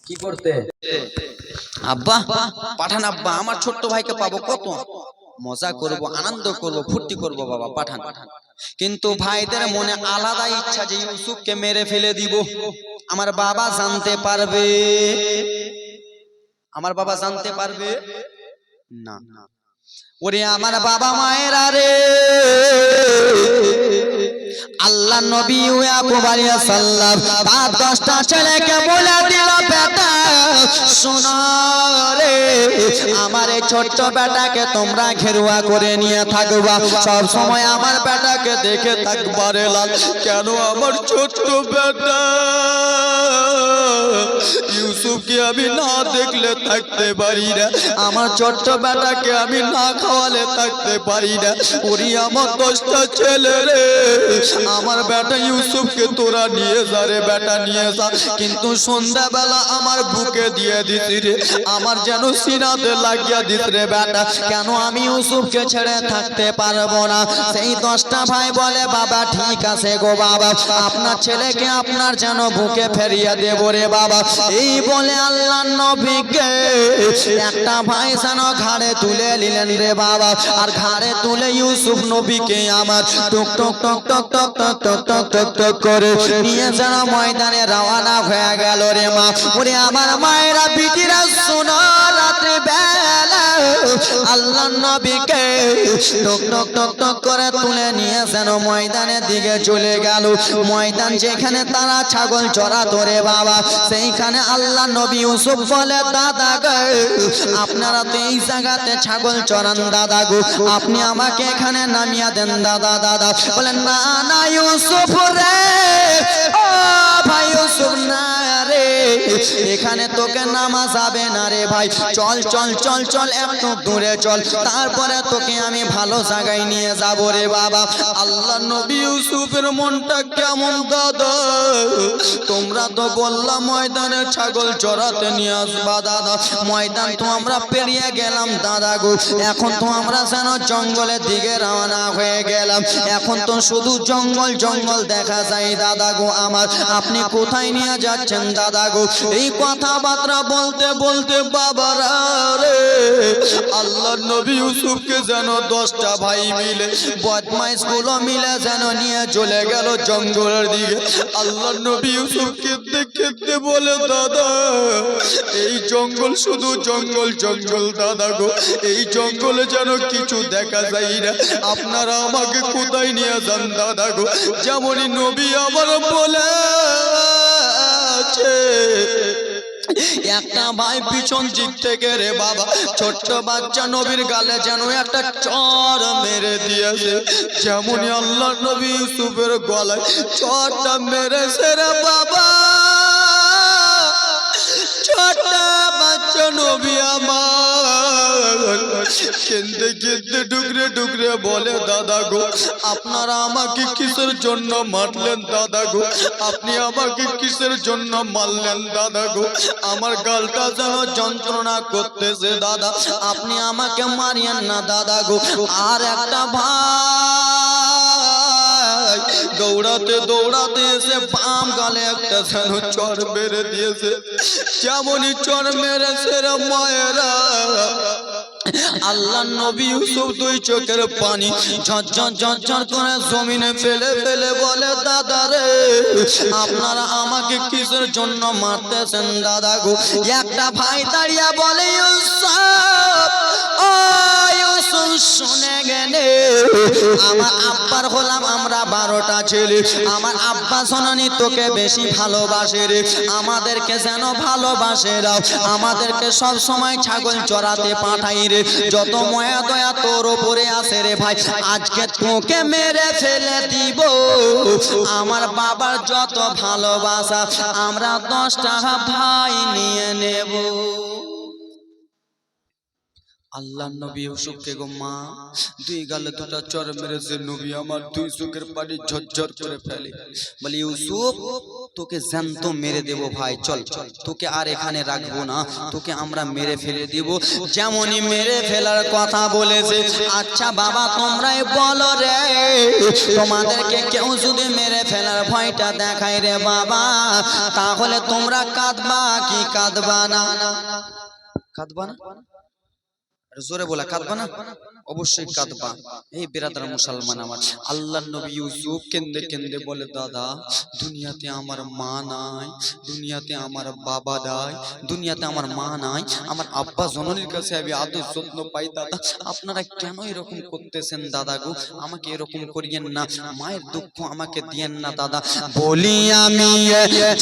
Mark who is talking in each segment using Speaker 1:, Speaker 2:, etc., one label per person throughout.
Speaker 1: কি করতে? আব্বা, পাঠান আব্বা, আমার ছোট্ট ভাইকে পাবো, কত মজা করব, আনন্দ করব, ফুর্তি করব বাবা, পাঠান। কিন্তু ভাইদের মনে আলাদা ইচ্ছা যে ইউসুফকে মেরে ফেলে দিব। আমার বাবা জানতে পারবে, আমার বাবা জানতে পারবে না। ওরে আমার বাবা মায়েরা রে, আল্লাহ নবী ইয়াকুব আলাইহিস সালাম তার 10টা ছেলেকে বলে দিল, বেটা শোনো রে, আমার এই ছোট্ট বেটাকে তোমরা ঘেরুয়া করে নিয়ে থাকবা, সব সময় আমার বেটাকে দেখে থাকবা রে লাল। কেন আমার ছোট্ট বেটা ইউসুফকে আমি না দেখলে থাকতে পারি না, আমার ছোট্ট বেটাকে আমি না খাওয়ালে থাকতে পারি না। ওরে আমার 10টা ছেলে রে, আমার বেটা ইউসুফকে তোরা নিয়ে যা রে বেটা, নিয়ে যা। কিন্তু সন্ধ্যাবেলা আমার বুকে দিয়ে দিছি রে, আমার যেন সিনাতে লাগিয়া দিস রে বেটা, কেন আমি ইউসুফকে ছেড়ে থাকতে পারবো না। সেই 10টা ভাই বলে, বাবা ঠিক আছে গো বাবা, আপনার ছেলেকে আপনার যেন বুকে ফেরিয়ে দেব রে বাবা। এই বলে আল্লাহ নবীকে একটা ভাই যেন ঘাড়ে তুলে নিলেন রে বাবা, আর ঘাড়ে তুলে ইউসুফ নবীকে আমার টক টক টক টক টক টক টক টক টক টক করে নিয়ে যেন ময়দানে রওনা হয়ে গেল রে মা। ওরে আমার মায়েরা বিটিরা শোনো, রাত্রে বেলা আল্লাহ নবীকে টক টক টক টক করে তুলে নিয়ে যেন ময়দানের দিকে চলে গেল। ময়দান যেখানে তারা ছাগল চড়াতো রে বাবা, সেইখানে আল্লাহ নবী ইউসুফ বলে, দাদা গো আপনারা তো এই জায়গাতে ছাগল চড়ান দাদা গো, আপনি আমাকে এখানে নামিয়ে দেন দাদা। দাদা বলেন, না না ইউসুফ রে, ও ভাই ইউসুফ না রে, এখানে তোকে নামা যাবে না রে ভাই, চল চল চল চল একটু দূরে চল, তারপরে তোকে আমি ভালো জায়গায় নিয়ে যাব রে বাবা। আল্লাহ নবী ইউসুফের মনটা কেমন, দাদা তোমরা তো বললাম ময়দানে ছাগল চড়াতে নিয়ে আসবা দাদা, ময়দান তো আমরা পেরিয়ে গেলাম দাদা গো, এখন তো আমরা যেন জঙ্গলের দিকে রওনা হয়ে গেলাম, এখন তো শুধু জঙ্গল জঙ্গল দেখা যায় দাদা গো আমার, আপনি কোথায় নিয়ে যাচ্ছেন দাদা গো? এই কথাবার্তা বলতে বলতে বাবারা রে, আল্লাহ নবী ইউসুফকে যেন 10টা ভাই মিলে, বদমাইশ গুলো মিলে যেন নিয়ে চলে গেল জঙ্গলের দিকে। আল্লাহ নবী ইউসুফকে দেখতে বলে, দাদা এই জঙ্গল শুধু জঙ্গল জঙ্গল দাদা গো, এই জঙ্গলে যেন কিছু দেখা যায় না, আপনারা আমাকে কোথায় নিয়ে যান দাদা গো? যেমনই নবী আমার বলে একটা ভাই পিছন দিক থেকে রে বাবা ছোট্ট বাচ্চা নবীর গালে যেন একটা চর মেরে দিয়েছে, যেমনই আল্লাহ নবী ইউসুফের গলায় চরটা মেরেছে রে বাবা, ছোট বাচ্চা নবী আমার কেঁদে কেঁদে ডুকরে ডুকরে বলে, দাদা গো আপনারা আমাকে কিসের জন্য মারলেন দাদা গো, আপনি আমাকে কিসের জন্য মারলেন দাদা গো, আমার গালটা যেন যন্ত্রণা করতেছে দাদা, আপনি আমাকে মারিয়েন না দাদা গো। আর একটা ভাই দৌড়াতে দৌড়াতে এসে বাম গালে একটা যেন চর মেরে দিয়েছে, যেমনই চর মেরেছে রে মায়েরা, আল্লাহ নবী ইউসুফ 2 চোখের পানি ঝরঝর ঝরঝর করে জমিনে ফেলে ফেলে বলে, দাদা রে আপনারা আমাকে কিসের জন্য মারতেছেন দাদা গো? একটা ভাই দাঁড়িয়ে বলে, ইউসুফ ও ইউসুফ শুনে গেলে আমার আব্বার হলাম আমরা 12টা ছেলে, আমার আব্বা শোনানি তোকে বেশি ভালোবাসে রে, আমাদেরকে যেন ভালোবাসে দাও, আমাদেরকে সব সময় ছাগল চড়াতে পাঠাই রে, যত মায়া দয়া তোর উপরে আসে রে ভাই, আজকে তোকে মেরে ফেলে দিব, আমার বাবার যত ভালোবাসা আমরা 10টা ভাই নিয়ে নেব। আল্লাহ নবী ইউসুফকে গো মা দুই গালে দুটা চর মেরেছে নবী আমার দুই চোখের পানি ঝরঝর করে ফেলে বলি ইউসুফ তোকে জ্যান্ত মেরে দেব ভাই চল তোকে আর এখানে রাখবো না তোকে আমরা মেরে ফেলে দেব যেমনই মেরে ফেলার কথা বলেছে আচ্ছা বাবা তোমরাই বলো রে তোমাদেরকে কেউ যদি মেরে ফেলার ভয়টা দেখায় রে বাবা তাহলে তোমরা কাঁদবা কি কাঁদবা না কাঁদবা না জোরে বলা কাঁদবা না অবশ্যই কাঁদবা এই বিরাদার মুসলমান আমার আল্লাহর নবী ইউসুফ কেঁদে কেঁদে বলে দাদা দুনিয়াতে আমার মা নাই দুনিয়াতে আমার বাবা নাই দুনিয়াতে আমার মা নাই আমার আব্বা জননীর কাছে আমি আদর যত্ন পাই দাদা আপনারা কেন এরকম করতেছেন দাদা গো আমাকে এরকম করিয়েন না মায়ের দুঃখ আমাকে দিয়েন না দাদা বলি আমি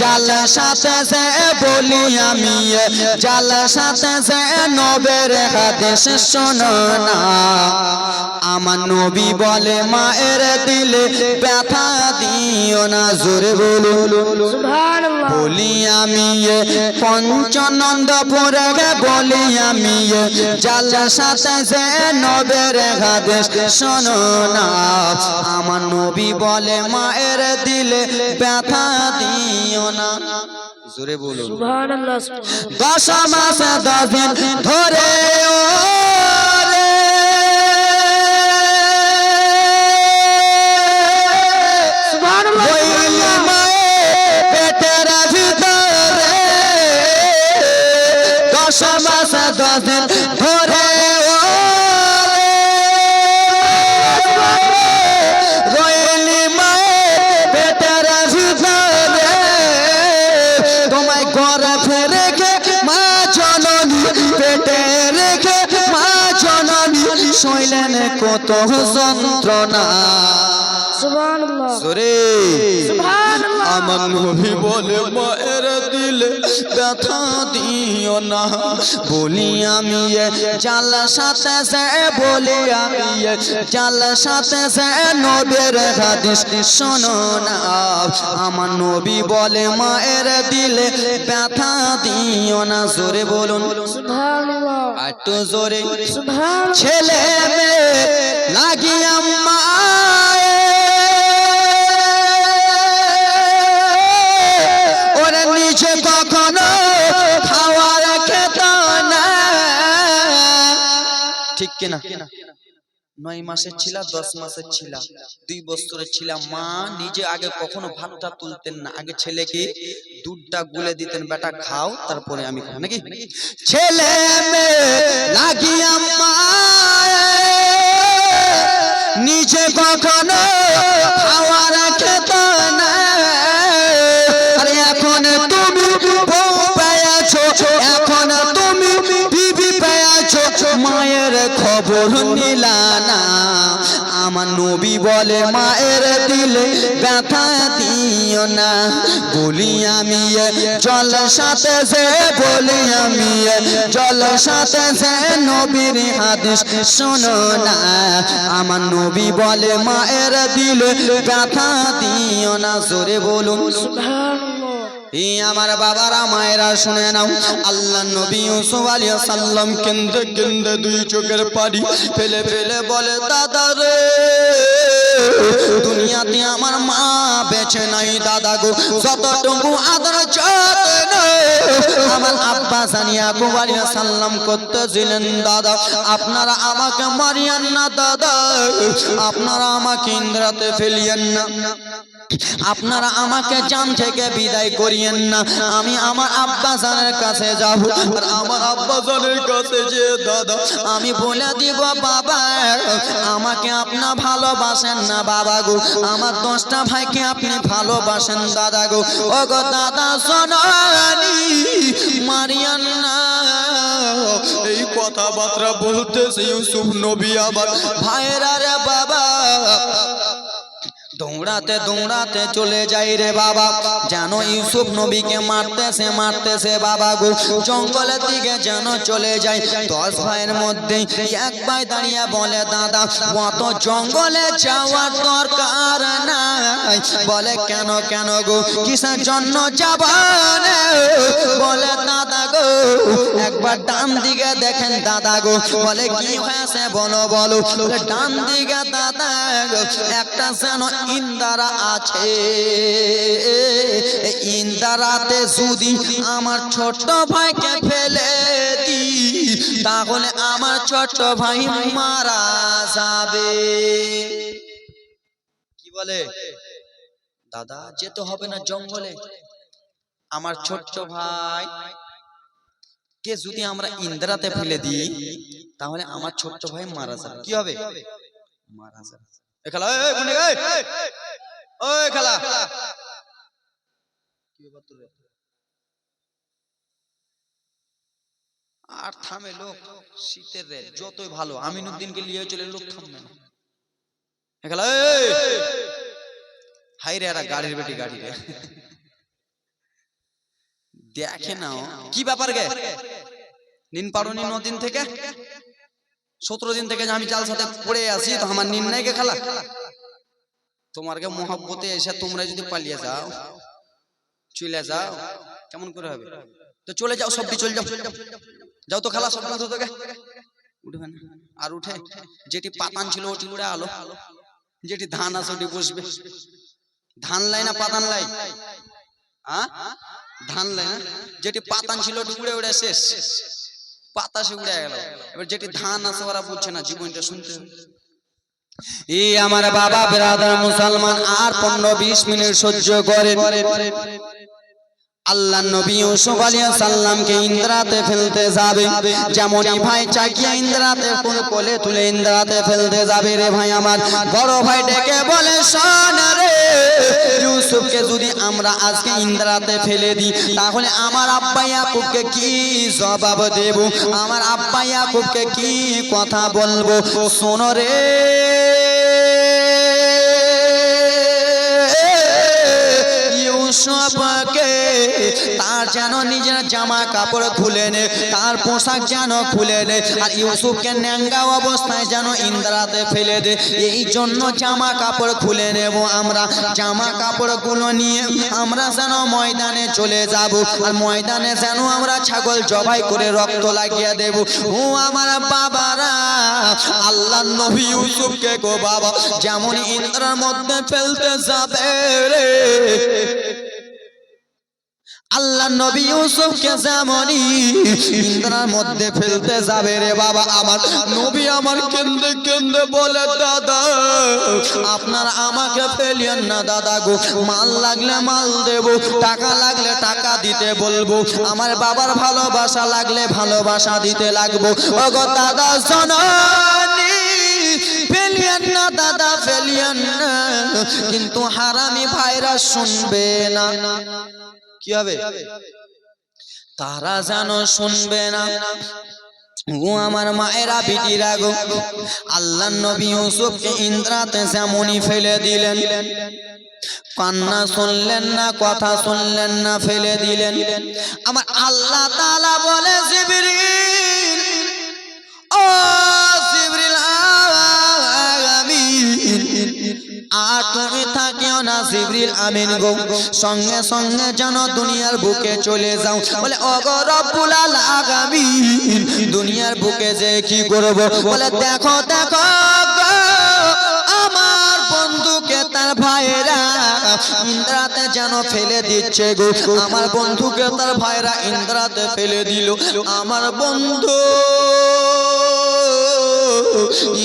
Speaker 1: জাল সাথে সে বলি আমি জাল সাথে সে নবের হাদিস শোনো না আমার নবী বলে মায়ের দিলে ব্যথা দিও না জোরে বলুন সুবহানাল্লাহ বলি আমি পঞ্চনন্দপুরে বলি আমি জাল সাথে যে নবের হাদিস শোনো না আমার নবী বলে মায়ের দিলে ব্যথা দিও না জোরে বলুন সুবহানাল্লাহ 10 মাস 10 দিন ধরে ধরে রইলি মায়ের পেটের ভিতরে তোমায় গর্ভে রেখে মা জননী পেটে রেখে মা জননী সইলেন কত যন্ত্রণা সুবহানাল্লাহ জোরে সুবহানাল্লাহ আমার নবী বলে মায়ের দিলে ব্যথা দিও না বলি আমি জাল সাথে সে বলি আমি জাল সাথে সে নবীর হাদিস শোনো না আমার নবী বলে মায়ের দিলে ব্যথা দিও না জোরে বলুন সুবহানাল্লাহ একটু জোরে সুবহানাল্লাহ ছেলে মেয়ে লাগিয়া মা কখনো খাওয়ার খেত না ঠিক কিনা 9 মাসের ছিল 10 মাসের ছিল 2 বছরের ছিল মা নিজে আগে কখনো ভাতটা তুলতেন না আগে ছেলেকে দুধটা গুলে দিতেন বেটা খাও তারপরে আমি খাবো নাকি ছেলে মেয়ে লাগিয়া মা নিজে কখনো খাওয়ার খেত না আরে এখন তুমি বউ পেয়েছো এখন তুমি বিবি পেয়েছো মায়ের খবর নিলা না আমার নবী বলে মায়ের দিলে ব্যথা দিও না বলি আমি জল সাথে যে বলি আমি জল সাথে যে নবীর হাদিস শোনো না আমার নবী বলে মায়ের দিলে ব্যথা দিও না জোরে বলুন সুবহানাল্লাহ আমার বাবারা মায়েরা শুনে নাও আল্লাহ নবী ইউসুফ আলাইহিস সালাম কেঁদে কেঁদে দুই চোখের পানি ফেলে ফেলে বলে দাদা রে দুনিয়াতে আমার মা বেঁচে নাই দাদা গো যতটুকু আদর যত্ন আমার আব্বা জানিয়া ইয়াকুব আলাইহিস সালাম করতেছিলেন দাদা আপনারা আমাকে মারিয়েন না দাদা আপনারা আমাকে ইন্দ্রাতে ফেলিয়েন না আপনারা আমাকে জান থেকে বিদায় করিয়েন না আমি আমার আব্বা জানের কাছে যাব আর আমার আব্বা জানের কাছে যে দাদা আমি বলে দিব বাবা আমাকে আপনি ভালোবাসেন না বাবা গো আমার 10টা ভাইকে আপনি ভালোবাসেন দাদা গো ও গো দাদা সোনানি মারিয়ান না এই কথাবার্তা বলতেছে ইউসুফ নবী আবার ভাইরা রে বাবা দৌড়াতে দৌড়াতে চলে যাই রে বাবা জানো ইউসুফ নবীকে মারতেছে বাবা গো জঙ্গলের দিকে যেন চলে যায় 10 ভাইয়ের মধ্যে এক ভাই দাঁড়িয়ে বলে দাদা অত জঙ্গলে যাওয়ার দরকার নাই বলে কেন কেন গো কিসের জন্য যাবেন বলে দাদা গো একবার ডান দিকে দেখেন দাদা গো, বলে কি হয়েছে বলো বলো। বলে ডান দিকে দাদা গো একটা যেন ইন্দারা আছে, ইন্দারাতে যদি আমার ছোট ভাইকে ফেলে দি তাহলে আমার ছোট ভাই মারা যাবে। কি বলে দাদা, যেতে হবে না জঙ্গলে, আমার ছোট্ট ভাই কে যদি আমরা ইন্দ্রাতে ফেলে দিই তাহলে আমার ছোট্ট ভাই মারা যাবে। কি হবে? মারা যাবে। এ খেলা, এই কোনে গেই, ওই খেলা কি ব্যাপার তোর? আর থামে লোক, শীতের রে যতই ভালো আমিনুদ্দিনকে নিয়ে চলে লোক থামবে না। এ খেলা, এই হাই রে, এরা গাড়ির বেটি গাড়ি রে দেখে নাও কি ব্যাপার গে, নিন পারোনি 9 দিন থেকে, 17 দিন থেকে আমি জাল সাথে পড়ে আছি, তো আমার নিন নাই গে খেলা। তোমার গে মোহব্বতে এসে তোমরা যদি পালিয়ে যাও, চলে যাও, কেমন করে হবে? তো চলে যাও, সবটি চলে যাও, যাও তো খেলা, সব উঠো তোকে, উঠবে না। আর উঠে যেটি পাতান ছিল ওটি উড়ে আলো, যেটি ধান আছে ওটি বসবে। ধান লাই না পাতান লাই? ধান লাই না, যেটি পাতান ছিল ওটি উড়ে উড়ে শেষ, বাতাসে উড়ে গেল। এবার যেটি ধান আছে ওরা বুঝছে না, জীবনটা শুনতে। এই আমার বাবা বিরাদার মুসলমান আর 15-20 মিনিট সহ্য করে আল্লাহ নবী ইউসুফ আলাইহিস সালামকে ইন্দ্রাতে ফেলতে যাবে। যেমনই ভাই চাকিয়া ইন্দ্রাতে কোলে তুলে ইন্দ্রাতে ফেলতে যাবে রে ভাই আমার বড় ভাই ডেকে বলে, শোন রে, ইউসুফকে যদি আমরা আজকে ইন্দ্রাতে ফেলে দিই তাহলে আমার আব্বা ইয়াকুবকে কি জবাব দেব, আমার আব্বা ইয়াকুবকে কি কথা বলবো। শোন রে, ইউসুফকে তার যেন নিজের জামা কাপড় খুলে নে, তার পোশাক যেন খুলে নে, আর ইউসুফকে ন্যাঙ্গা অবস্থায় যেন ইন্দ্রাতে ফেলে দে। এই জন্য জামা কাপড় খুলে নেব আমরা, জামা কাপড় গুলো নিয়ে আমরা যেন ময়দানে চলে যাব, আর ময়দানে যেন আমরা ছাগল জবাই করে রক্ত লাগিয়ে দেব। ও আমার বাবারা, আল্লাহ নবী ইউসুফকে গো বাবা যেমন ইন্দ্রার মধ্যে ফেলতে যাবে রে, আল্লাহ নবী ইউসুফকে যেমনই ইন্দ্রার মধ্যে ফেলতে যাবে রে বাবা, আমার নবী আমার কেন্দে কেন্দে বলে, দাদা আপনারা আমাকে ফেলিয়েন না দাদা গো, মাল লাগলে মাল দেব, টাকা লাগলে টাকা দিতে বলবো, আমার বাবার ভালোবাসা লাগলে ভালোবাসা দিতে লাগবো। ওগো দাদা জননী ফেলিয়েন না দাদা, ফেলিয়েন না, কিন্তু হারামি ভাইরা শুনবে না। কি হবে? তারা যেন শুনবে না। ও আমার মায়েরা বিটিরা গো, আল্লাহ নবী ইউসুফকে ইন্দ্রাতে যেমনই ফেলে দিলেন, কান্না শুনলেন না, কথা শুনলেন না, ফেলে দিলেন। আমার আল্লাহ তাআলা বলে, জিবরিল, ও জিবরিল আমিন, আর তুমি থাকিও না জিবরিল আমিন গো, সঙ্গে সঙ্গে যেন দুনিয়ার বুকে চলে যাও। বলে ওগো রব্বুল আলামিন, দুনিয়ার বুকে যে কি করব? বলে দেখো দেখো আমার বন্ধুকে তার ভাইরা ইন্দ্রাতে যেন ফেলে দিচ্ছে গো, আমার বন্ধুকে তার ভাইরা ইন্দ্রাতে ফেলে দিল। আমার বন্ধু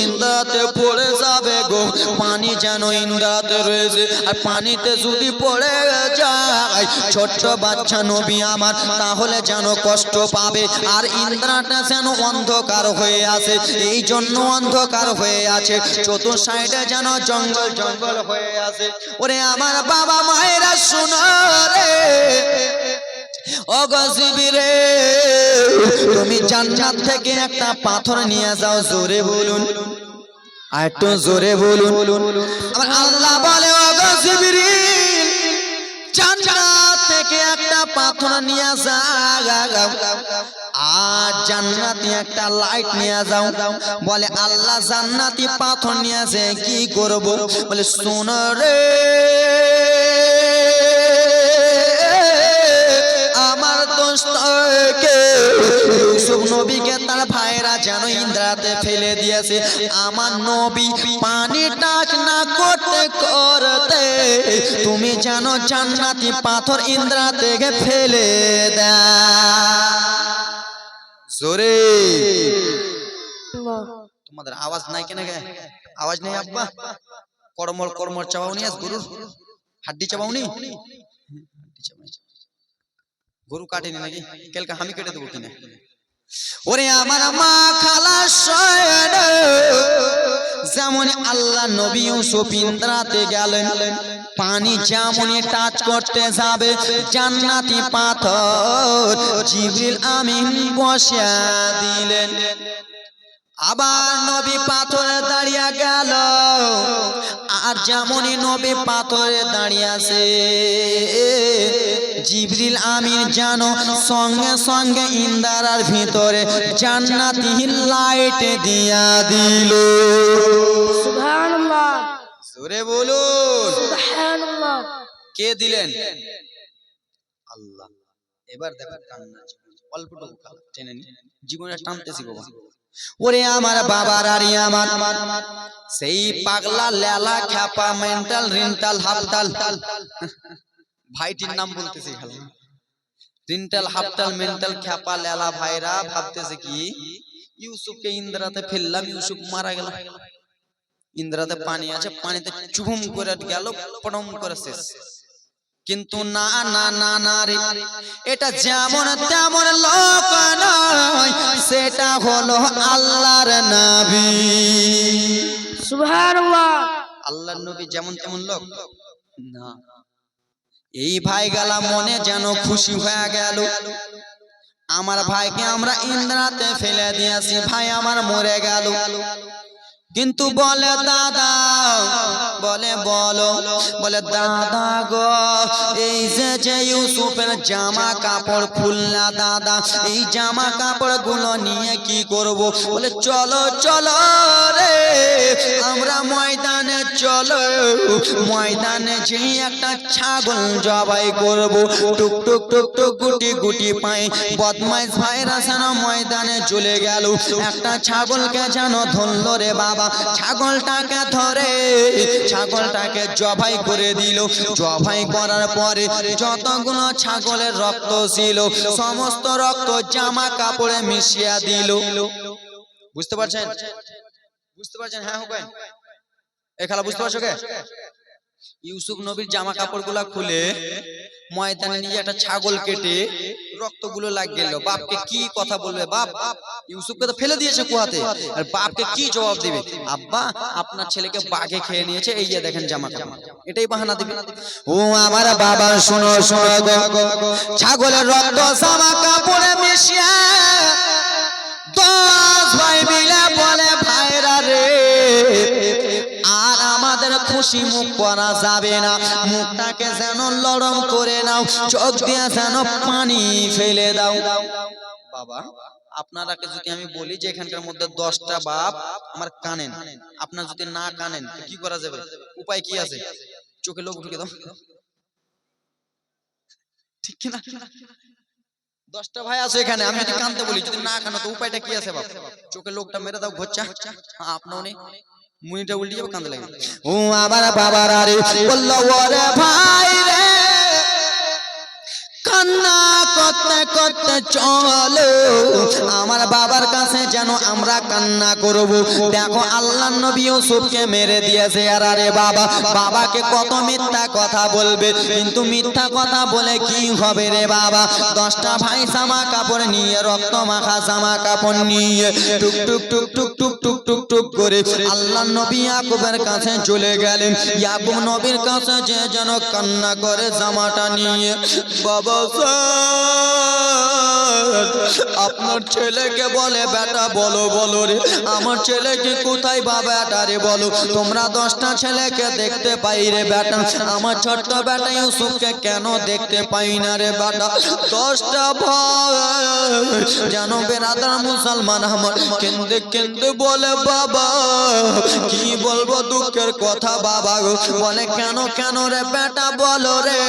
Speaker 1: ইন্দ্রাতে পড়ে যাবে গো, পানি যেন ইন্দ্রাতে রয়েছে, আর পানিতে যদি পড়ে যায় ছোট্ট বাচ্চা নবী আমার, তাহলে যেন কষ্ট পাবে। আর ইন্দ্রাটা যেন অন্ধকার হয়ে আছে, এই জন্য অন্ধকার হয়ে আছে, চতুর সাইডে যেন জঙ্গল জঙ্গল হয়ে আছে। ওরে আমার বাবা মায়েরা শুনো রে, ও গজিবিরে, তুমি জান্নাত থেকে একটা পাথর নিয়ে যাও, জোরে বলুন, আর একটু জোরে বলুন। আমার আল্লাহ বলে, ও গজিবিরে, জান্নাত থেকে একটা পাথর নিয়ে যাও, আর জান্নাতি একটা লাইট নিয়ে যাও। বলে আল্লাহ জান্নাতি পাথর নিয়ে যে কি করব? বলে শোন রে, আমার দোস্তকে নবীকে তার ভাইরা যেন ইন্দ্রাতে ফেলে দিয়েছে। আমার নবী পানি টাচ না করতে করতে তুমি যেন জান্নাতি পাথর ইন্দ্রা থেকে ফেলে দাও। জোরে তোমাদের আওয়াজ নাই কেন? আওয়াজ নেই আব্বা? কর্মর কর্মর চাবাউনি আজ গরুর হাড্ডি চাবাউনি? গরু কাটেনি নাকি? কালকে আমি কেটে দেবো কিনা? ওরে আমার মা খালা যেমন আল্লাহ নবী ইউসুফ ইন্দ্রাতে গেলেন, পানি যেমন টাচ করতে যাবে জান্নাতি পাথর জিবরিল আমিন বসিয়ে দিলেন। আবার নবী পাথরে দাঁড়িয়ে গেল, আর যেমনই নবী পাথরে দাঁড়িয়ে আছে জিবরিল আমিন যেন সঙ্গে সঙ্গে ইন্দ্রার ভিতরে জান্নাতি লাইট দিয়া দিল।
Speaker 2: সুবহানাল্লাহ,
Speaker 1: জোরে বলুন
Speaker 2: সুবহানাল্লাহ।
Speaker 1: কে দিলেন? আল্লাহ। এবার দেখো কান্না, অল্পটুকু কাল টেনে নি, জীবনে টানতেছি বাবা। ওরে আমার বাবার আরি আমার সেই পাগলা লেলা খ্যাপা মেন্টাল রিন্টাল হাফতাল, ভাইটির নাম বলতেছি খালি, রিন্টাল হাফতাল মেন্টাল খ্যাপা লেলা ভাইরা ভাবতেছে কি ইউসুফকে ইন্দ্রাতে ফেললাম, ইউসুফ মারা গেল, ইন্দ্রাতে পানি আছে, পানিতে চুম করে গেল, পড়ম করে শেষ। কিন্তু না না না না রে, এটা যেমন তেমন লোক নয়, সেটা হলো আল্লাহর নবী।
Speaker 2: সুবহানাল্লাহ।
Speaker 1: আল্লাহর নবী যেমন তেমন লোক না। এই ভাই গেলা মনে যেন খুশি হয়ে গেল, আমার ভাইকে আমরা ইন্দ্রাতে ফেলে দিয়েছি, ভাই আমার মরে গেল। কিন্তু বলে দাদা, বলে বলো, বলে দাদা গো এই যে ইউসুফের জামা কাপড় খুলনা দাদা, এই জামা কাপড় গুলো নিয়ে কি করব? বলে চলো চলো রে আমরা ময়দানে চলো, ময়দানে যে একটা ছাগল জবাই করব। টুক টুক টুক টুক গুটি গুটি পাই বদমাইশ ভাইরা যেন ময়দানে চলে গেল, একটা ছাগলকে যেন ধরল রে বাবা, ছাগলটাকে ধরে ছাগলটাকে জবাই করে দিল। জবাই করার পরে যতগুলো ছাগলের রক্ত ছিল সমস্ত রক্ত জামা কাপড়ে মিশিয়ে দিল। বুঝতে পারছেন? বুঝতে পারছেন? হ্যাঁ হোক এই খেলা বুঝতে পারছো কে? ইউসুফ নবীর জামা কাপড় গুলা খুলে ময়দানে নিয়ে একটা ছাগল কেটে রক্তগুলো লাগিয়ে গেল। বাপকে কি কথা বলবে? বাপ ইউসুফকে তো ফেলে দিয়েছে কুয়াতে, আর বাপকে কি জবাব দিবে? আব্বা আপনার ছেলেকে বাঘে খেয়ে নিয়েছে, এই যে দেখেন জামা কাপড়, এটাই বাহানা দিবে। ও আমার বাবা শোনো শোনো গো, ছাগলের রক্ত জামা কাপড়ে মিশিয়ে 10 ভাই মিলে বলে ভাইরা রে আর আমাদের খুশি মুখ করা যাবে না, মুখটাকে যেন লরম করে নাও, চোখ দিয়ে যেন পানি ফেলে দাও। বাবা আপনারাকে যদি আমি বলি যে এখানকার মধ্যে 10টা বাপ আমার কানেন, আপনার যদি না কানেন কি করা যাবে? উপায় কি আছে? চোখে লোক ঢুকে দাও, ঠিক কিনা? 10টা ভাই আছে এখানে, আমি যদি কানতে বলি, যদি না কানো তো উপায়টা কি আছে? বাপ চোখে লোকটা মেরে দাও, ঘচ্চা আপনাও নেই, মুনিটা উল্টে যাবে, কান্দে লাগে। ও আমার বাবার আরে বললো ওরে ভাই রে কান্না করতে করতে চলো আমার বাবার কাছে যেন আমরা কান্না করব। দেখো আল্লাহর নবী ইউসুফকে মেরে দিয়েছে, আর আরে বাবা বাবাকে কত মিথ্যা কথা বলবে, কিন্তু মিথ্যা কথা বলে কি হবে রে বাবা? 10টা ভাই জামা কাপড় নিয়ে, রক্ত মাখা জামা কাপড় নিয়ে টুক টুক টুক টুক টুক টুক টুক টুক করে আল্লাহর নবী ইয়াকুবের কাছে চলে গেলেন। ইয়াকুব নবীর কাছে যে যেন কান্না করে জামাটা নিয়ে, বাবা আপনার ছেলেকে বলে বেটা বলো বলো রে, আমার ছেলেকে কোথায় বা বেটা রে বলো, তোমরা 10টা ছেলেকে দেখতে পাই রে বেটা, আমার ছোট্ট বেটা ইউসুফকে কেন দেখতে পাই না রে বেটা? 10টা ভাই যেন বেরাদার মুসলমান আমার কেন্দে কেন্দে বলে বাবা কি বলবো দুঃখের কথা বাবা গো। বলে কেন কেন রে বেটা বলো রে?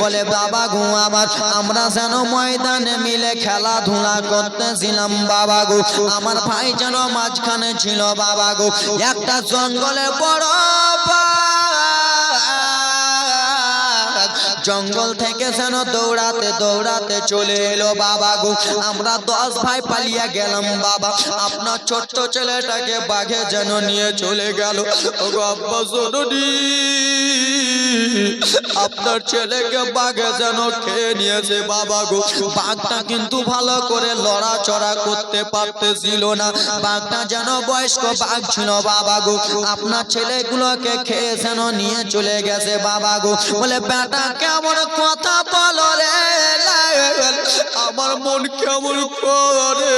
Speaker 1: বলে বাবা গো আমার আমরা যেন ময়দানে মিলে খেলাধুলা খেলাধুলা করতেছিলাম বাবা গো, আমার ভাই যেন মাঝখানে ছিল বাবা গো। একটা জঙ্গলে বড় জঙ্গল থেকে যেন দৌড়াতে দৌড়াতে চলে এলো বাবা গো। আমরা 10 ভাই পালিয়ে গেলাম বাবা, আপনার ছোট্ট ছেলেটাকে বাঘে যেন নিয়ে চলে গেল। ওগো আব্বা জরুরি, আপনার ছেলেকে বাঘে যেন খেয়ে নিয়েছে বাবা গো। বাঘটা কিন্তু ভালো করে লড়াচড়া করতে পারতেছিল না, বাঘটা যেন বয়স্ক বাঘ ছিল বাবা গো। আপনার ছেলেগুলোকে খেয়ে যেন নিয়ে চলে গেছে বাবা গো। বলে বেটা কেমন কথা বলো রে, আমার মন কেমন করে,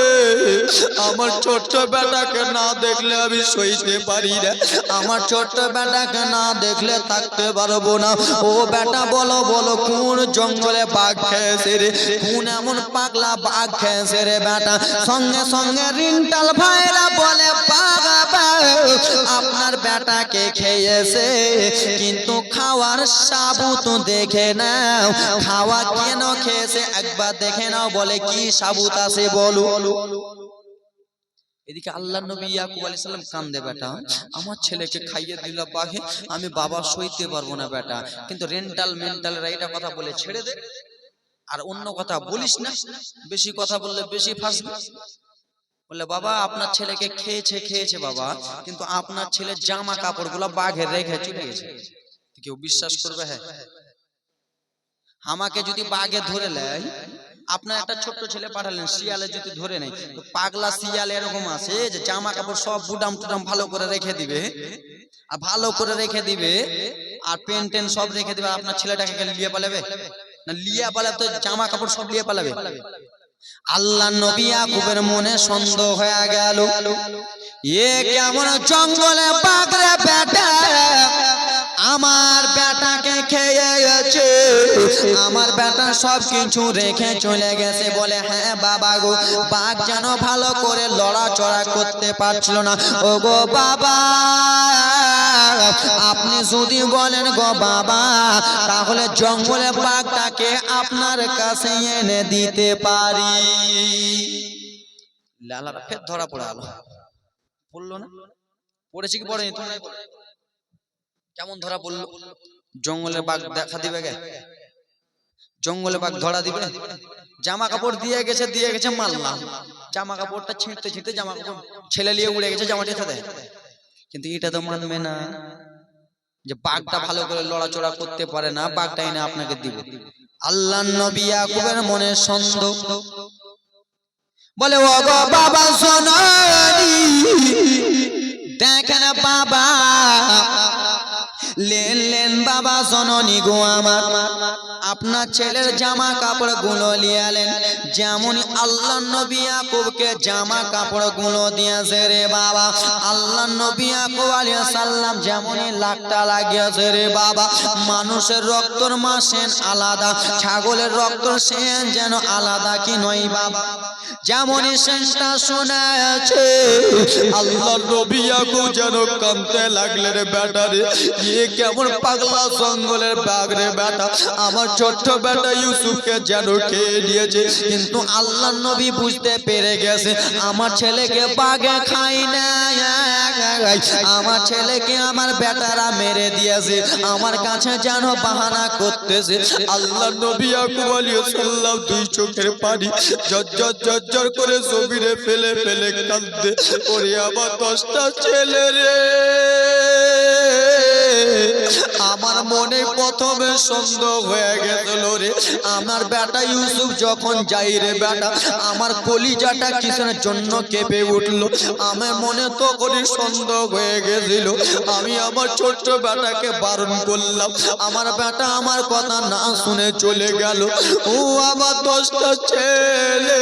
Speaker 1: আমার ছোট্ট বেটাকে না দেখলে আমি সইতে পারি না, আমার ছোট্ট বেটাকে না দেখলে থাকতে পারবো না। ও বেটা বলো বলো কোন জঙ্গলে বাঘ খেয়েছে রে, কোন এমন পাগলা বাঘ খেয়েছে রে বেটা? সঙ্গে সঙ্গে রিন্টাল ভাইরা বলে বাবা আপনার বেটাকে খেয়েছে, কিন্তু খাওয়ার সাবুত দেখে নাও, খাওয়া কেন খেয়েছে একবার দেখে নাও। বলে কি সাবুত আছে বলো। এদিকে আল্লাহ নবী ইয়াকুব আলাইহিস সালাম কান্দে, বেটা আমার ছেলেকে খাইয়ে দিল বাঘে, আমি বাবা সইতে পারবো না বেটা। কিন্তু রেন্টাল মেন্টালরা এটা কথা বলে ছেড়ে দে, আর অন্য কথা বলিস না, বেশি কথা বললে বেশি ফাঁসবি। বলে বাবা আপনার ছেলেকে খেয়েছে খেয়েছে বাবা, কিন্তু আপনার ছেলের জামা কাপড়গুলো বাঘে রেখে চলে গেছে। কেউ বিশ্বাস করবে? হ্যাঁ, আমাকে যদি বাঘে ধরে নেয়, আপনার একটা ছোট্ট ছেলে পাঠালেন, শিয়ালে যদি ধরে নেয়, তো পাগলা শিয়াল এরকম আছে যে জামা কাপড় সব বুটাম টুটাম ভালো করে রেখে দিবে, আর ভালো করে রেখে দিবে, আর পেন টেন সব রেখে দিবে। আপনার ছেলেটাকে লিয়ে পালাবে না? লিয়ে পালাবে তো জামা কাপড় সব লিয়ে পালাবে। আল্লাহ নবী ইয়াকুবের মনে সন্দেহ হয়ে গেল, এ কেমন জঙ্গলে বাঘ রে বেটা, আমার বেটাকে খেয়েছে, আমার বেটা সব কিছু রেখে চলে গেছে। বলে হ্যাঁ বাবা গো, বাঘ যেন ভালো করে লড়াচড়া করতে পারছিল না। ও গো বাবা, আপনি যদি বলেন গো বাবা, তাহলে জঙ্গলে বাঘটাকে আপনার কাছে এনে দিতে পারি। লালাটা ফের ধরা পড়ে গেল, বললো না পড়েছি কি পড়েনি? তুমি কেমন ধরা পড়লো? জঙ্গলে বাঘ দেখা দিবে গে, জঙ্গলে বাঘ ধরা দিবে? জামা কাপড় দিয়ে গেছে মারলাম, জামা কাপড়টা ছিঁড়তে ছিঁড়তে জামা কাপড় ছেলে নিয়ে উড়ে গেছে জামাটির সাথে। কিন্তু এটা তো মানবে না যে বাঘটা ভালো করে লড়াচড়া করতে পারে না, বাঘটা এনে আপনাকে দিব। আল্লাহর নবী ইয়াকুবের মনে সন্দেহ। বলে ও গো বাবা সোনারি, দেখেন বাবা, লেন লেন বাবা জননী গো আমার, আপনার ছেলের জামা কাপড় গুলো লিয়ালেন, যেমন আল্লাহ নবী ইয়াকুবকে জামা কাপড় গুলো দিয়েছে রে বাবা। আল্লাহ নবী ইয়াকুব আলাইহিস সালাম যেমনই লাকটা লাগিয়েছে রে বাবা, মানুষের রক্তর মাসেন আলাদা, ছাগলের রক্তর সেন যেন আলাদা কি নয় বাবা, যেমনই সেনটা শোনাছে। আল্লাহ নবী ইয়াকুব যেন কাঁদতে লাগলেন, বেটা রে এ কেমন পাগলা জঙ্গলের বাঘ রে বেটা, আমার ছোট্ট বেটা ইউসুফকে যেন খেয়ে নিয়েছে। কিন্তু আল্লাহ নবী বুঝতে পেরে গেছে, আমার ছেলেকে বাঘে খাই না, আমার ছেলেকে আমার বেটারা মেরে দিয়েছে, আমার কাছে যেন বাহানা করতেছে। আল্লাহ নবী ইয়াকুব আলাইহিস সালাম দুই চোখের পানি ঝরঝর ঝরঝর করে জমিনে ফেলে ফেলে কাঁদতে, ওরে আমার 10টা ছেলে রে। আমার মনে প্রথমে সন্দেহ হয়ে গেছিল রে, আমার বেটা ইউসুফ যখন যাই রে বেটা, আমার কলিজাটা কিসের জন্য কেঁপে উঠলো, আমার মনে তো করে সন্দেহ হয়ে গেছিল। আমি আমার ছোট্ট বেটাকে বারণ করলাম, আমার বেটা আমার কথা না শুনে চলে গেল। ও আমার 10টা ছেলে,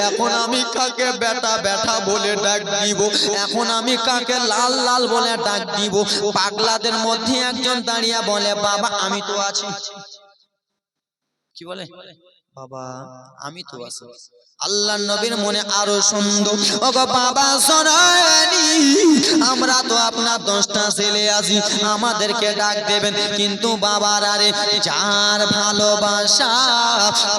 Speaker 1: এখন আমি কাকে বেটা বেটা বলে ডাক দিব, এখন আমি কাকে লাল লাল বলে ডাক দিব? পাগলাদের মধ্যে একজন দাঁড়িয়ে বলে বাবা আমি তো আছি। কি বলে? বাবা আমি তো আছি। আল্লাহর নবীর মনে আরো সুন্দর, ওগো বাবা শোনানি, আমরা তো আপনার 10টা ছেলে আছি, আমাদেরকে ডাক দেবেন, কিন্তু বাবার আরে যার ভালোবাসা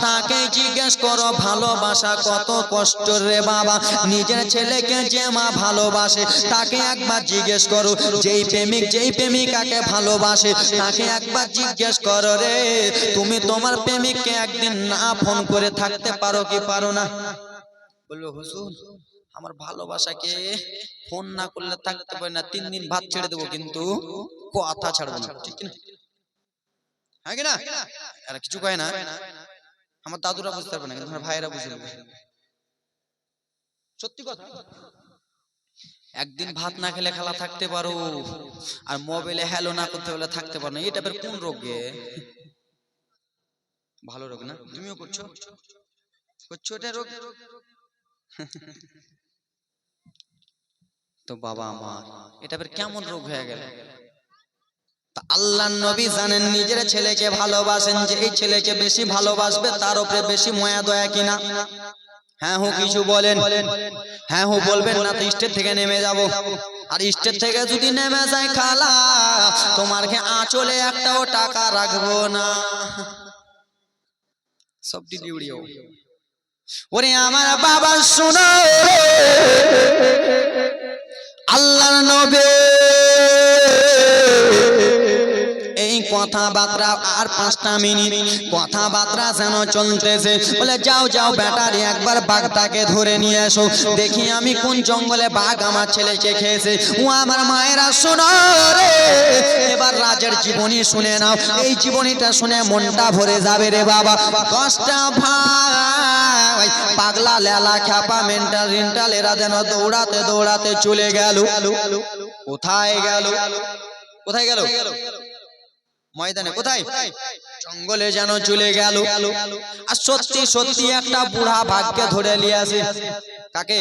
Speaker 1: তাকে জিজ্ঞেস করো ভালোবাসা কত কষ্ট রে বাবা। নিজের ছেলেকে যে মা ভালোবাসে তাকে একবার জিজ্ঞেস করো, যেই প্রেমিক যেই প্রেমিকাকে ভালোবাসে তাকে একবার জিজ্ঞেস করো রে, তুমি তোমার প্রেমিককে একদিন না ফোন করে থাকতে পারো কি পারো না? বললো হুজুর আমার ভালোবাসাকে ফোন না করলে থাকতে পারি না, 3 দিন ভাত ছেড়ে দেবো কিন্তু কথা ছাড়বো না, ঠিক না? হ্যাঁ কিনা? আর কিছু কয় না, আমার দাদুরা বুঝতে পারবে না কিন্তু আমার ভাইয়েরা বুঝে নেবে, সত্যি কথা। একদিন ভাত না খেলে খালা থাকতে পারো, আর মোবাইলে হ্যালো না করতে হলে থাকতে পারো না। এটা বের কোন রোগ গে? ভালো রোগ না? তুমিও করছো এটা রোগ? তো বাবা আমার এটা বের কেমন রোগ হয়ে গেল? আল্লাহর নবী জানেন নিজের ছেলেকে ভালোবাসেন, যে এই ছেলেকে বেশি ভালোবাসবে তার উপরে বেশি মায়া দয়া কিনা। হ্যাঁ হো কিছু বলেন, হ্যাঁ হো বলবেন না তো স্টেজ থেকে নেমে যাব। আর স্টেজ থেকে যদি নেমে যায় খালা, তোমার কে আঁচলে একটাও টাকা রাখবো না, সব দিদি উড়িও। ওরে আমার বাবা শোনো, আল্লাহর নবী এই কথাবার্তা আর 5টা মিনিট কথাবার্তা যেন চলতেছে। বলে যাও যাও ব্যাটারি একবার বাঘটাকে ধরে নিয়ে এসো, দেখি আমি কোন জঙ্গলে বাঘ আমার ছেলেকে খেয়েছে। ও আমার মায়েরা শোনো রে, এবার রাজের জীবনী শুনে নাও, এই জীবনীটা শুনে মনটা ভরে যাবে রে বাবা। 10টা ভাই পাগলা লেলা খ্যাপা মেন্টাল রিন্টাল এরা যেন দৌড়াতে দৌড়াতে চলে গেল। কোথায় গেল? কোথায় গেল? ময়দানে। কোথায়? জঙ্গলে যেন চলে গেল। আর সত্যি সত্যি একটা বুড়া বাঘকে ধরে নিয়ে আসে। কাকে?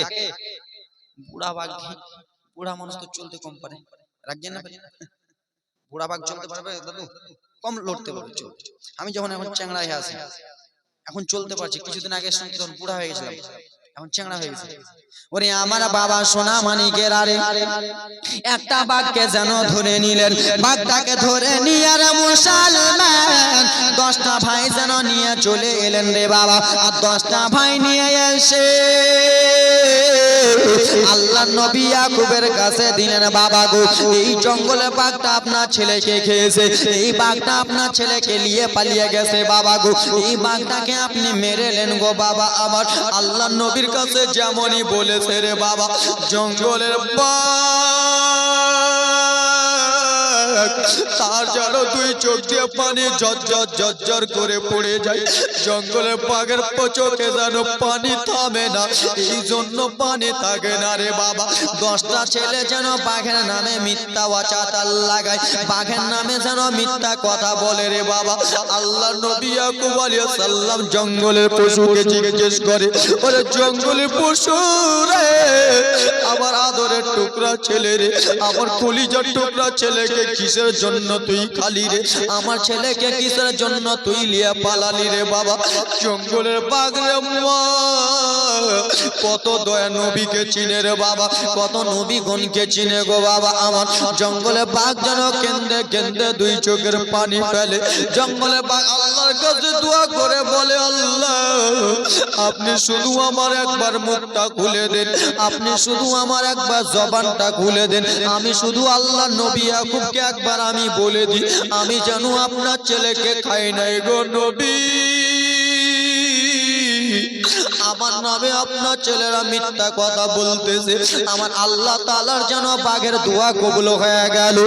Speaker 1: বুড়া বাঘ। বুড়া মানুষ তো চলতে কম পারে, রাখবেন না? বুড়া বাঘ চলতে পারবে দাদু? কম লড়তে পারবে। আমি যখন এখন চ্যাংড়া হয়ে আছি, এখন চলতে পারছি, কিছুদিন আগে শুনতে তখন বুড়া হয়ে গেছিলাম, এখন চ্যাংড়া হয়ে গেছে। ওরে আমার বাবা সোনা মানিকের আরে একটা বাঘকে যেন ধরে নিলেন, বাঘটাকে ধরে নিয়ে আর মুসলমান 10টা ভাই যেন নিয়ে চলে এলেন রে বাবা। আর 10টা ভাই নিয়ে এসে আল্লাহর নবী ইয়াকুবের কাছে দিলেন, বাবা গো এই জঙ্গলে বাঘটা আপনার ছেলেকে খেয়েছে, এই বাঘটা আপনার ছেলেকে নিয়ে পালিয়ে গেছে বাবা গো, এই বাঘটাকে আপনি মেরেলেন গো বাবা আমার। আল্লাহর নবীর কাছে যেমনই বলেছে রে বাবা, জঙ্গলের তার যেন 2 চোখ দিয়ে পানি ঝরঝর ঝরঝর করে পড়ে যায়। জঙ্গলের বাঘের চোখে যেন পানি থামে না, এই জন্য পানি থাকে না রে বাবা। 10টা ছেলে যেন বাঘের নামে মিথ্যা ওয়াচাতাল লাগায়, বাঘের নামে যেন মিথ্যা কথা বলে রে বাবা। আল্লাহর নবী ইয়াকুব আলাইহিস সালাম জঙ্গলের পশুকে জিজ্ঞেস করে, ওরে জঙ্গলের পশু রে, আমার আদরের টুকরা ছেলে রে, আমার কলিজার টুকরা ছেলেকে কিসের জন্য তুই খালি রে, আমার ছেলেকে কিসের জন্য তুই লিয়া পালালি রে বাবা? জঙ্গলের বাঘ রে মা, কত দয়া নবীকে চিনে রে বাবা, কত নবীগণকে চিনে গো বাবা আমার। জঙ্গলে বাঘ যেন কেন্দে কেন্দে 2 চোখের পানি ফেলে। জঙ্গলে বাঘ আল্লাহর কাছে দোয়া করে বলে, আল্লাহ আপনি শুধু আমার একবার মুখটা খুলে দেন, আপনি শুধু আমার একবার জবানটা খুলে দেন, আমি শুধু আল্লাহর নবী ইয়াকুবকে একবার আমি বলে দিই, আমি যেন আপনার ছেলেকে খাই নাই গো নবী। আমার নামে আপনার ছেলেরা মিথ্যা কথা বলতেছে, আমার আল্লাহ তাআলার যেন বাঘের দোয়া কবুল হয়ে গেল।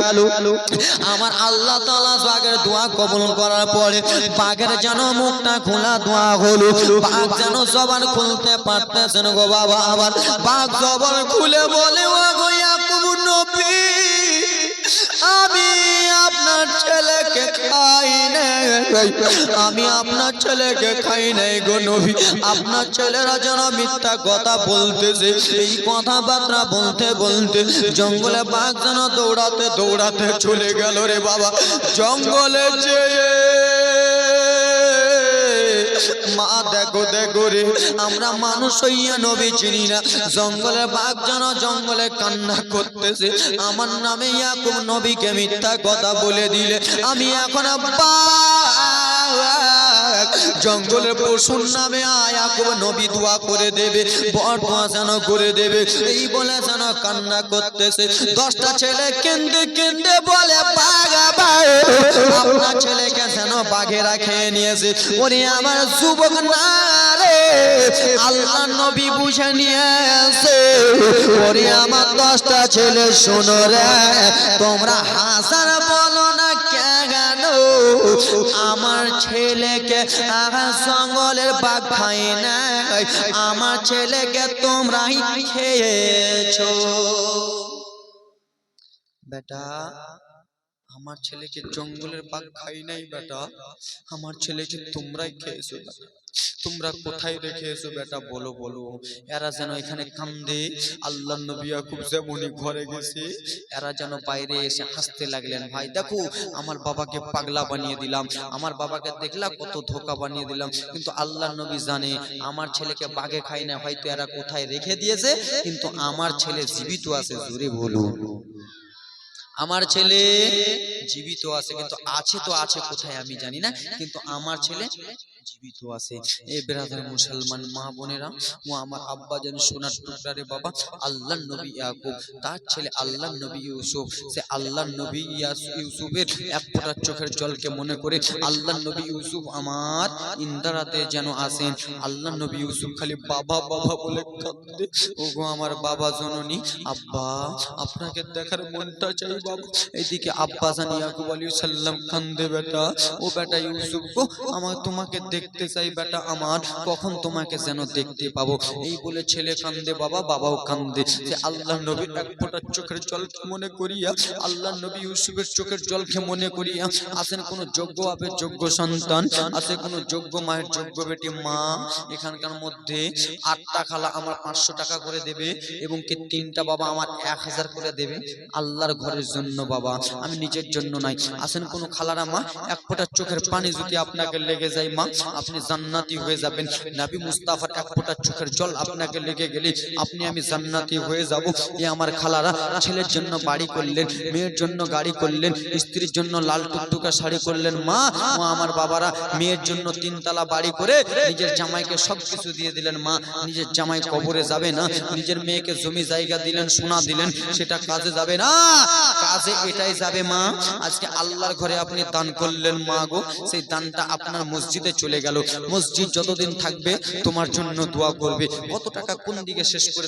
Speaker 1: আমার আল্লাহ তাআলা বাঘের দোয়া কবুল করার পরে বাঘের যেন মুখটা খোলা দোয়া হলো, বাঘ যেন জবান খুলতে পারতেছেন গো বাবা আমার। বাঘ জবান খুলে বলে, ও গো ইয়াকুব নবী, আমি আপনার ছেলেকে খাই নাই, আমি আপনার ছেলেকে খাই নাই গো নবী। আপনার ছেলেরা যেন মিথ্যা কথা বলতেছে। এই কথাবার্তা বলতে বলতে জঙ্গলে বাঘ যেন দৌড়াতে দৌড়াতে চলে গেল রে বাবা। জঙ্গলে যেয়ে মা দেখো দেখো রে, আমরা মানুষ হইয়া নবী চিনি না, জঙ্গলে বাঘ যেন জঙ্গলে কান্না করতেছে, আমার নামে ইয়াকুব নবীকে মিথ্যা কথা বলে দিলে আমি এখন জঙ্গলের পশুর নামে ইয়াকুব নবী দোয়া করে দেবে, বড় দোয়া যেন করে দেবে, এই বলে যেন কান্না করতেছে। 10টা ছেলে কেঁদে কেঁদে বলে বাঘা বাঘ, আপনার ছেলেকে যেন বাঘেরা খেয়ে নিয়েছে। ওরে আমার যুবক না রে, আল্লাহ নবী বুঝে নিয়েছে। ওরে আমার 10টা ছেলে শোনো রে, তোমরা হাজার বলো না কেন, আমার ছেলেকে জঙ্গলের বাঘ খায় না, আমার ছেলেকে তোমরাই খেয়েছো। বেটা আমার ছেলেকে জঙ্গলের বাঘ খাই নাই বেটা, আমার ছেলেকে তোমরাই খেয়েছো। তোমরা কোথায় রেখে এসো বেটা, বলো বলো। এরা যেন এখানে কান্দে, আল্লাহ নবী ইয়াকুব যেমনই ঘরে গেছে এরা যেন বাইরে এসে হাসতে লাগলেন। ভাই দেখো আমার বাবাকে পাগলা বানিয়ে দিলাম, আমার বাবাকে দেখলা কত ধোকা বানিয়ে দিলাম, কিন্তু আল্লাহ নবী জানে আমার ছেলেকে বাঘে খাই না, হয়তো এরা কোথায় রেখে দিয়েছে, কিন্তু আমার ছেলে জীবিত আছে। জোরে বলুন, আমার ছেলে জীবিত আছে, কিন্তু আছে তো আছে কোথায় আমি জানি না, কিন্তু আমার ছেলে জীবিত আছে। এই ব্রাদার মুসলমান মা বোনেরা, ও আমার আব্বা যেন সোনার টুকরা রে বাবা, আল্লাহ নবী ইয়াকুব তার ছেলে আল্লাহ নবী ইউসুফ, সে আল্লাহ নবী ইউসুফের এক ফোঁটা চোখের জলকে মনে করে আল্লাহ নবী ইউসুফ আমার ইন্দারাতে যেন আসেন। আল্লাহ নবী ইউসুফ খালি বাবা বাবা বলে কাঁদে, ওগো আমার বাবা জননী, আব্বা আপনাকে দেখার মনটা চাই বাবা। এইদিকে আব্বা জান ইয়াকুব আলাইহিস সালাম কান্দে, বেটা ও বেটা ইউসুফ গো, আমার তোমাকে দেখতে চাই বেটা আমার, কখন তোমাকে যেন দেখতে পাবো। এই বলে ছেলে কান্দে, বাবা বাবাও কান্দে। যে আল্লাহ নবীর এক ফোঁটা চোখের জলকে মনে করিয়া, আল্লাহ নবী ইউসুফের চোখের জলকে মনে করিয়া আসেন কোন যোগ্য বাপের যোগ্য সন্তান, আছে কোন যোগ্য মায়ের যোগ্য বেটি মা, এখানকার মধ্যে 8টা খালা আমার 500 টাকা করে দেবে, এবং কি 3টা বাবা আমার 1000 করে দেবে আল্লাহর ঘরের জন্য বাবা, আমি নিজের জন্য নাই। আসেন কোন খালারা মা, এক ফোঁটা চোখের পানি যদি আপনাকে লেগে যায় মা, আপনি জান্নাতি হয়ে যাবেন। নবী মুস্তাফার এক ফোঁটা চোখের জল আপনাকে লেগে গেলে আপনি আমি জান্নাতি হয়ে যাব। এ আমার খালারা ছেলের জন্য বাড়ি করলেন, মেয়ের জন্য গাড়ি করলেন, স্ত্রীর জন্য লাল টুকটুকা শাড়ি করলেন। মা ও আমার বাবারা মেয়ের জন্য 3 তলা বাড়ি করে নিজের জামাইকে সবকিছু দিয়ে দিলেন। মা নিজের জামাই কবরে যাবে না, নিজের মেয়েকে জমি জায়গা দিলেন, সোনা দিলেন, সেটা কাজে যাবে না, কাজে এটাই যাবে মা আজকে আল্লাহর ঘরে আপনি দান করলেন মা গো, সেই দানটা আপনার মসজিদে চলে গেল। মসজিদ যতদিন থাকবে তোমার জন্য দোয়া করবে। কত টাকা কোন দিকে শেষ করে